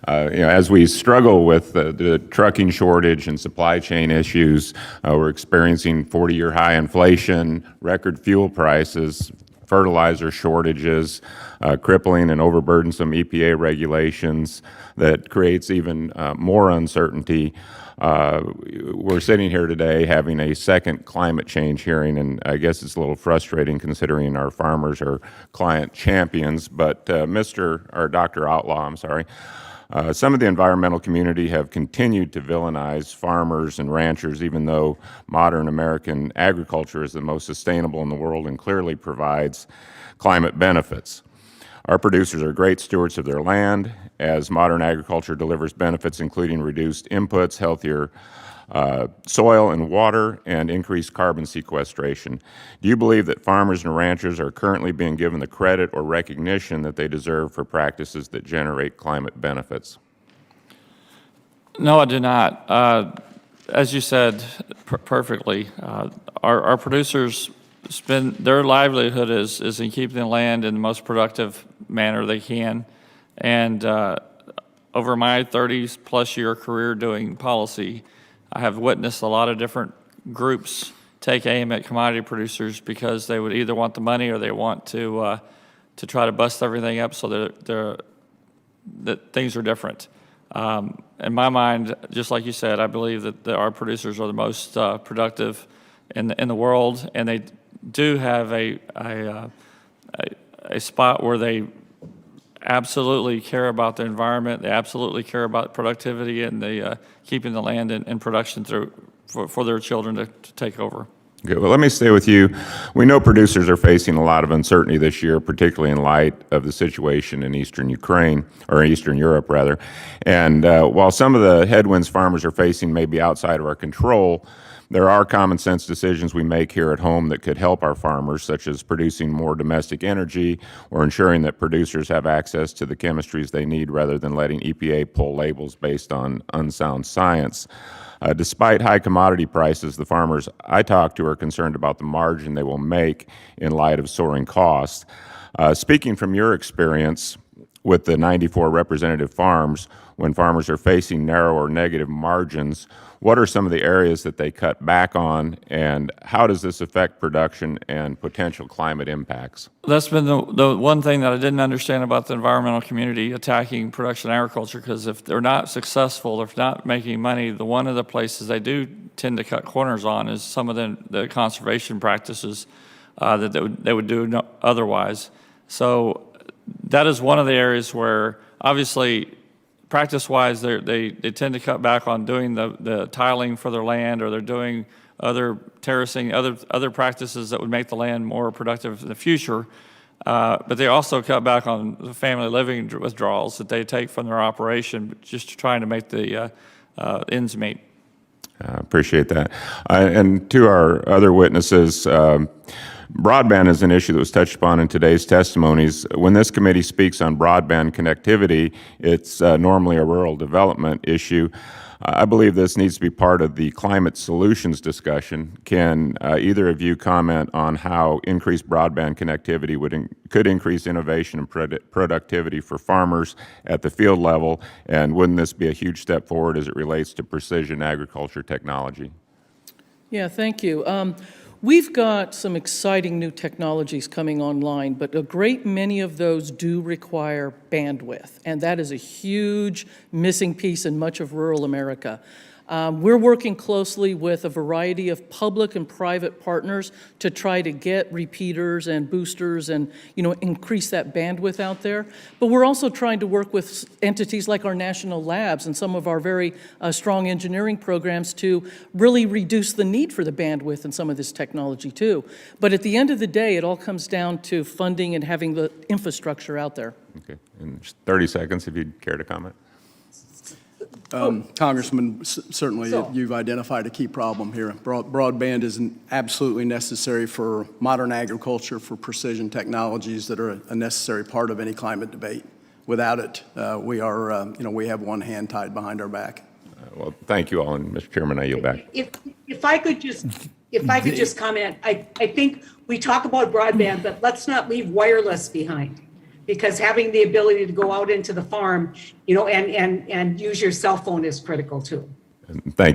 As we struggle with the trucking shortage and supply chain issues, we're experiencing 40-year high inflation, record fuel prices, fertilizer shortages, crippling and overburdensome EPA regulations that creates even more uncertainty. We're sitting here today having a second climate change hearing, and I guess it's a little frustrating considering our farmers are client champions. But Dr. Outlaw, I'm sorry, some of the environmental community have continued to villainize farmers and ranchers, even though modern American agriculture is the most sustainable in the world and clearly provides climate benefits. Our producers are great stewards of their land, as modern agriculture delivers benefits including reduced inputs, healthier soil and water, and increased carbon sequestration. Do you believe that farmers and ranchers are currently being given the credit or recognition that they deserve for practices that generate climate benefits? No, I do not. As you said perfectly, our producers spend their livelihood is in keeping the land in the most productive manner they can. And over my 30-plus year career doing policy, I have witnessed a lot of different groups take aim at commodity producers because they would either want the money or they want to try to bust everything up so that things are different. In my mind, just like you said, I believe that our producers are the most productive in the world, and they do have a spot where they absolutely care about the environment. They absolutely care about productivity and keeping the land in production for their children to take over. Okay, well, let me stay with you. We know producers are facing a lot of uncertainty this year, particularly in light of the situation in eastern Ukraine, or Eastern Europe, rather. And while some of the headwinds farmers are facing may be outside of our control, there are common sense decisions we make here at home that could help our farmers, such as producing more domestic energy or ensuring that producers have access to the chemistries they need rather than letting EPA pull labels based on unsound science. Despite high commodity prices, the farmers I talk to are concerned about the margin they will make in light of soaring costs. Speaking from your experience with the 94 representative farms, when farmers are facing narrow or negative margins, what are some of the areas that they cut back on, and how does this affect production and potential climate impacts? That's been the one thing that I didn't understand about the environmental community attacking production agriculture, because if they're not successful, if they're not making money, one of the places they do tend to cut corners on is some of the conservation practices that they would do otherwise. So that is one of the areas where, obviously, practice-wise, they tend to cut back on doing the tiling for their land, or they're doing other terracing, other practices that would make the land more productive in the future. But they also cut back on the family living withdrawals that they take from their operation, just trying to make the ends meet. Appreciate that. And to our other witnesses, broadband is an issue that was touched upon in today's testimonies. When this committee speaks on broadband connectivity, it's normally a rural development issue. I believe this needs to be part of the climate solutions discussion. Can either of you comment on how increased broadband connectivity could increase innovation and productivity for farmers at the field level, and wouldn't this be a huge step forward as it relates to precision agriculture technology? Yeah, thank you. We've got some exciting new technologies coming online, but a great many of those do require bandwidth, and that is a huge missing piece in much of rural America. We're working closely with a variety of public and private partners to try to get repeaters and boosters and, increase that bandwidth out there. But we're also trying to work with entities like our national labs and some of our very strong engineering programs to really reduce the need for the bandwidth in some of this technology too. But at the end of the day, it all comes down to funding and having the infrastructure out there. Okay, in 30 seconds, if you'd care to comment. Congressman, certainly you've identified a key problem here. Broadband is absolutely necessary for modern agriculture, for precision technologies that are a necessary part of any climate debate. Without it, we have one hand tied behind our back. Well, thank you all, and Mr. Chairman, I yield back. If I could just comment, I think we talk about broadband, but let's not leave wireless behind. because having the ability to go out into the farm, and use your cell phone is critical too. Thank